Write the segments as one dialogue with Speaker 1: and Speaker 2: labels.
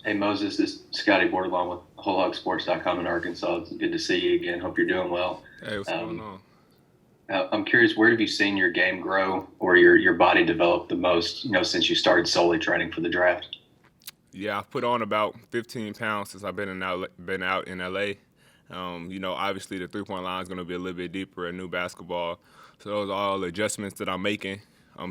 Speaker 1: Hey Moses, this is Scotty Bordelon with HawgBeat.com in Arkansas. It's good to see you again. Hope you're doing well.
Speaker 2: Hey, what's going
Speaker 1: Um,
Speaker 2: on?
Speaker 1: I'm curious, where have you seen your game grow or your body develop the most? Since you started solely training for the draft.
Speaker 2: Yeah, I've put on about 15 pounds since I've been out in LA. Obviously the 3-point line is going to be a little bit deeper in new basketball. So those are all adjustments that I'm making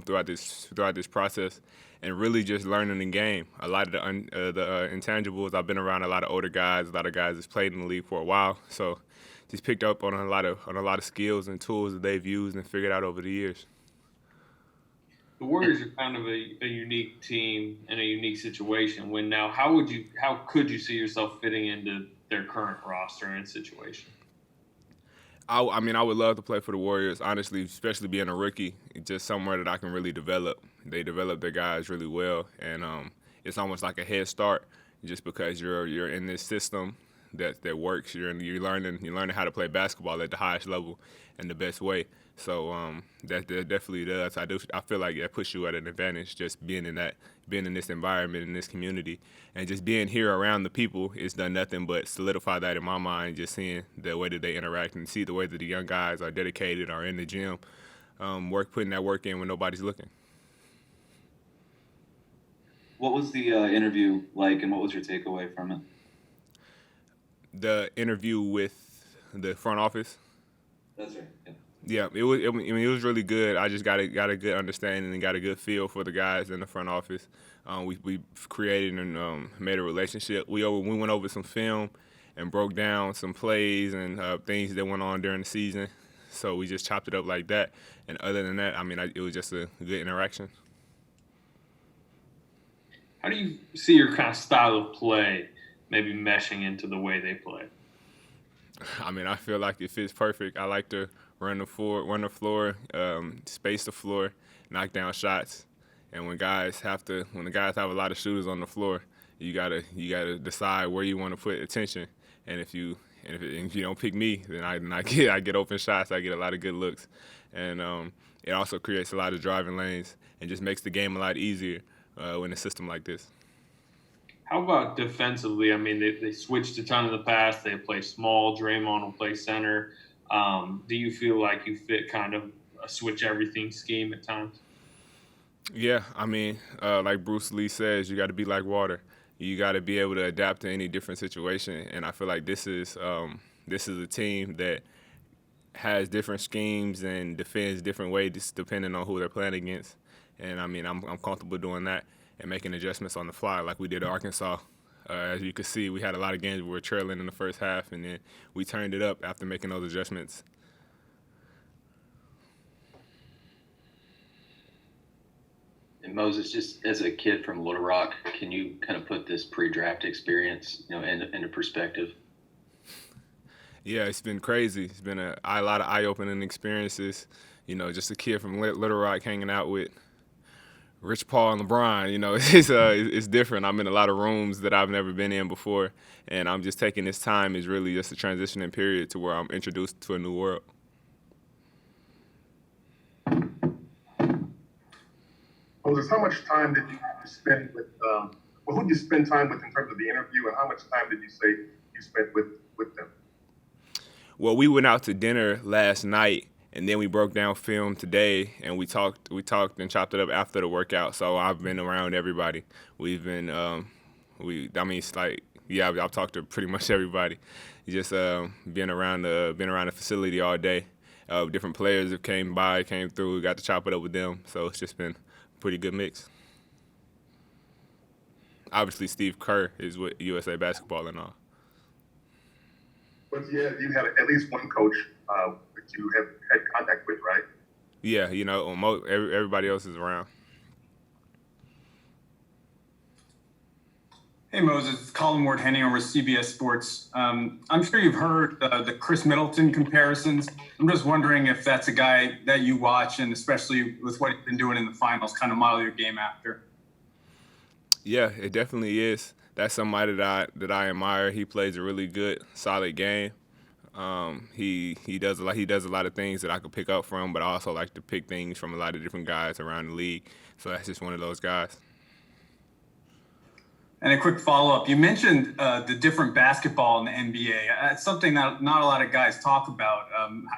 Speaker 2: throughout this process, and really just learning the game. A lot of the intangibles. I've been around a lot of older guys, a lot of guys that's played in the league for a while. So just picked up on a lot of skills and tools that they've used and figured out over the years.
Speaker 3: The Warriors are kind of a unique team in a unique situation. When now, how could you see yourself fitting into their current roster and situation?
Speaker 2: I mean, I would love to play for the Warriors, honestly, especially being a rookie. It's just somewhere that I can really develop. They develop their guys really well, and it's almost like a head start, just because you're in this system that works. You're learning how to play basketball at the highest level and the best way. So that definitely does. I feel like that puts you at an advantage, just being in this environment, in this community, and just being here around the people. It's done nothing but solidify that in my mind. Just seeing the way that they interact and see the way that the young guys are dedicated, are in the gym, putting that work in when nobody's looking.
Speaker 4: What was the interview like, and what was your takeaway from it?
Speaker 2: The interview with the front office.
Speaker 4: That's right. Yeah.
Speaker 2: Yeah, it was. It was really good. I just got a good understanding and got a good feel for the guys in the front office. We created and made a relationship. We went over some film and broke down some plays and things that went on during the season. So we just chopped it up like that. And other than that, it was just a good interaction.
Speaker 3: How do you see your kind of style of play maybe meshing into the way they play?
Speaker 2: I feel like it fits perfect. I like to run the floor, space the floor, knock down shots. And when the guys have a lot of shooters on the floor, you gotta decide where you want to put attention. And if you don't pick me, then I get open shots. I get a lot of good looks, and it also creates a lot of driving lanes and just makes the game a lot easier in a system like this.
Speaker 3: How about defensively? I mean, they switched a ton in the past. They play small. Draymond will play center. Do you feel like you fit kind of a switch everything scheme at times?
Speaker 2: Yeah, like Bruce Lee says, you got to be like water. You got to be able to adapt to any different situation, and I feel like this is a team that has different schemes and defends different ways depending on who they're playing against. And I'm comfortable doing that and making adjustments on the fly, like we did at Arkansas. As you can see, we had a lot of games where we were trailing in the first half, and then we turned it up after making those adjustments.
Speaker 1: And Moses, just as a kid from Little Rock, can you kind of put this pre-draft experience, into perspective?
Speaker 2: Yeah, it's been crazy. It's been a lot of eye-opening experiences. Just a kid from Little Rock hanging out with Rich Paul and LeBron. It's different. I'm in a lot of rooms that I've never been in before, and I'm just taking this time is really just a transitioning period to where I'm introduced to a new world.
Speaker 5: Moses, how much time did you spend with, who did you spend time with in terms of the interview, and how much time did you say you spent with them?
Speaker 2: Well, we went out to dinner last night, and then we broke down film today, and we talked and chopped it up after the workout. So I've been around everybody. We've been, it's like, yeah, I've talked to pretty much everybody. Just been around the facility all day. Different players that came through. We got to chop it up with them. So it's just been a pretty good mix. Obviously, Steve Kerr is with USA Basketball and all.
Speaker 5: But yeah, you had at least one coach that you have had contact with, right?
Speaker 2: Yeah, everybody else is around.
Speaker 6: Hey Moses, it's Colin Ward Henning over at CBS Sports. I'm sure you've heard the Chris Middleton comparisons. I'm just wondering if that's a guy that you watch, and especially with what he's been doing in the finals, kind of model your game after.
Speaker 2: Yeah, it definitely is. That's somebody that I admire. He plays a really good, solid game. He does a lot. He does a lot of things that I could pick up from, but I also like to pick things from a lot of different guys around the league. So that's just one of those guys.
Speaker 6: And a quick follow-up, you mentioned the different basketball in the NBA. That's something that not a lot of guys talk about.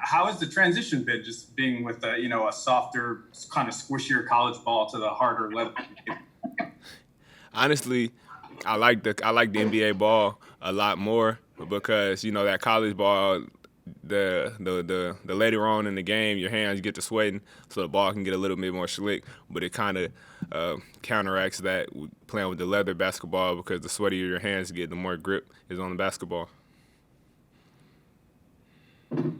Speaker 6: How has the transition been, just being with a softer, kind of squishier college ball to the harder level?
Speaker 2: Honestly, I like the NBA ball a lot more because that college ball, the later on in the game, your hands get to sweating, so the ball can get a little bit more slick. But it kind of counteracts that playing with the leather basketball, because the sweatier your hands get, the more grip is on the basketball.
Speaker 5: So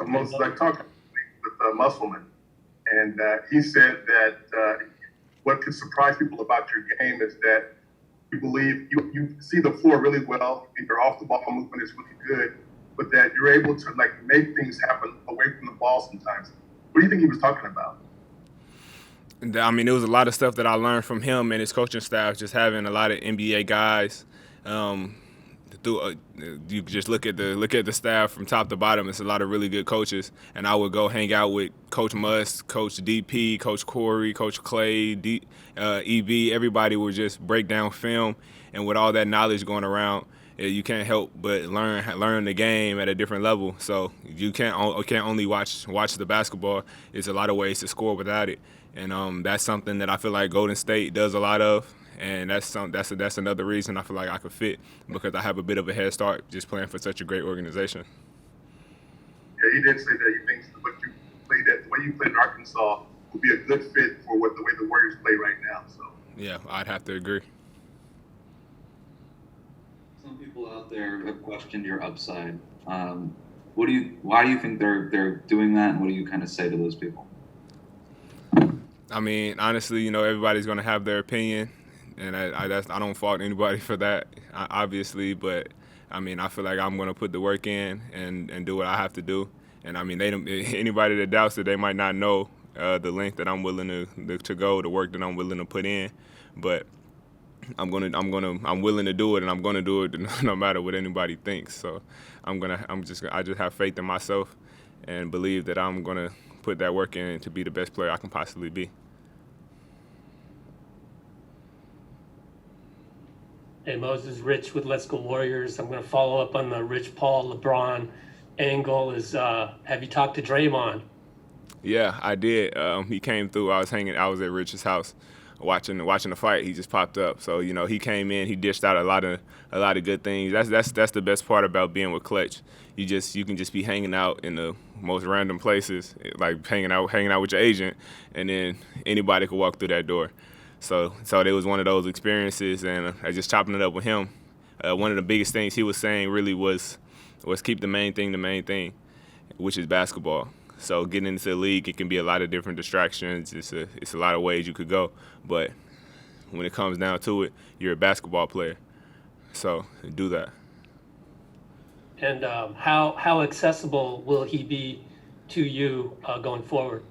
Speaker 5: Moses, I talked with Musselman, and he said that what could surprise people about your game is that you believe you see the floor really well, and your off the ball movement is really good, but that you're able to make things happen away from the ball sometimes. What do you think he was talking about?
Speaker 2: I mean, there was a lot of stuff that I learned from him and his coaching staff, just having a lot of NBA guys. You just look at the staff from top to bottom. It's a lot of really good coaches, and I would go hang out with Coach Must, Coach DP, Coach Corey, Coach Clay, EB. Everybody would just break down film, and with all that knowledge going around, you can't help but learn the game at a different level. So you can't only watch the basketball. There's a lot of ways to score without it, and that's something that I feel like Golden State does a lot of. And that's another reason I feel like I could fit, because I have a bit of a head start just playing for such a great organization.
Speaker 5: Yeah, he did say that he thinks the way you played in Arkansas would be a good fit for the way the Warriors play right now. So
Speaker 2: yeah, I'd have to agree.
Speaker 4: Some people out there have questioned your upside. Why do you think they're doing that, and what do you kind of say to those people?
Speaker 2: I mean, honestly, everybody's gonna have their opinion. And I don't fault anybody for that, obviously. But I mean, I feel like I'm gonna put the work in and do what I have to do. And I mean, anybody that doubts it, they might not know the length that I'm willing to go, the work that I'm willing to put in. But I'm willing to do it, and I'm gonna do it no matter what anybody thinks. So I just have faith in myself and believe that I'm gonna put that work in to be the best player I can possibly be.
Speaker 7: Hey, Moses, Rich with Let's Go Warriors. I'm going to follow up on the Rich Paul LeBron angle. Have you talked to Draymond?
Speaker 2: Yeah, I did. He came through. I was at Rich's house watching the fight. He just popped up. So he came in. He dished out a lot of good things. That's the best part about being with Clutch. You can just be hanging out in the most random places, like hanging out with your agent, and then anybody could walk through that door. So it was one of those experiences, and I just chopping it up with him. One of the biggest things he was saying really was keep the main thing, which is basketball. So getting into the league, it can be a lot of different distractions. It's a lot of ways you could go, but when it comes down to it, you're a basketball player. So do that.
Speaker 7: And how accessible will he be to you going forward?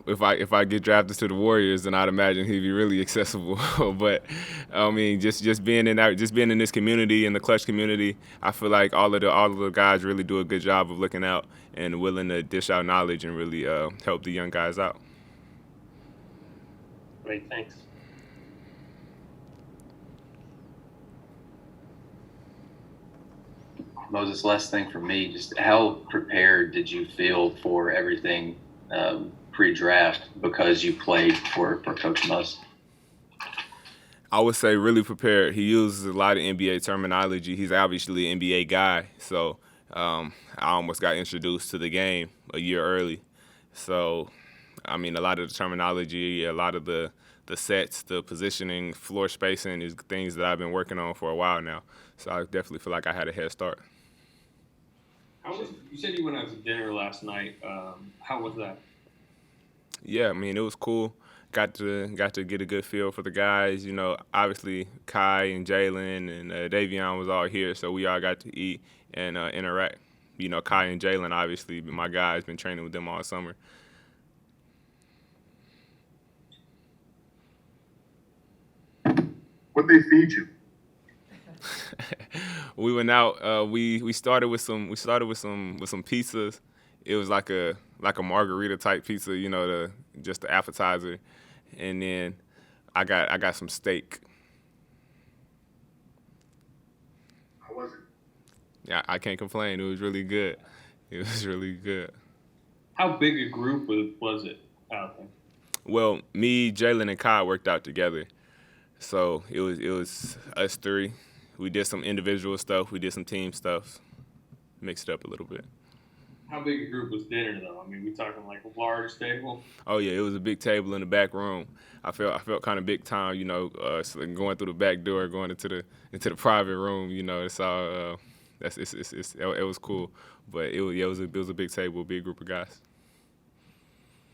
Speaker 2: If I get drafted to the Warriors, then I'd imagine he'd be really accessible. But I mean, just being in this community, in the Clutch community, I feel like all of the guys really do a good job of looking out and willing to dish out knowledge and really help the young guys out.
Speaker 7: Great, thanks.
Speaker 1: Moses, last thing for me, just how prepared did you feel for everything pre-draft, because you played for Coach Muss?
Speaker 2: I would say really prepared. He uses a lot of NBA terminology. He's obviously an NBA guy, so I almost got introduced to the game a year early. So, I mean, a lot of the terminology, a lot of the sets, the positioning, floor spacing is things that I've been working on for a while now. So I definitely feel like I had a head start.
Speaker 3: You said you went out to dinner last night. How was that?
Speaker 2: Yeah, I mean, it was cool. Got to get a good feel for the guys. Obviously Kai and Jalen and Davion was all here, so we all got to eat and interact. Kai and Jalen, obviously, my guys, been training with them all summer.
Speaker 5: What they feed you?
Speaker 2: We went out. We started with some pizzas. it was like a margarita type pizza, you know, just the appetizer, and then I got some steak.
Speaker 5: How was it?
Speaker 2: Yeah, I can't complain. It was really good. It was really good.
Speaker 3: How big a group was it out there?
Speaker 2: Well, me, Jalen, and Kai worked out together, so it was us three. We did some individual stuff. We did some team stuff. Mixed it up a little bit.
Speaker 3: How big a group was dinner though? I mean, we talking like a large table?
Speaker 2: Oh yeah, it was a big table in the back room. I felt kind of big time, you know, so going through the back door, going into the private room. You know, it's all it was cool. But it was a big table, a big group of guys.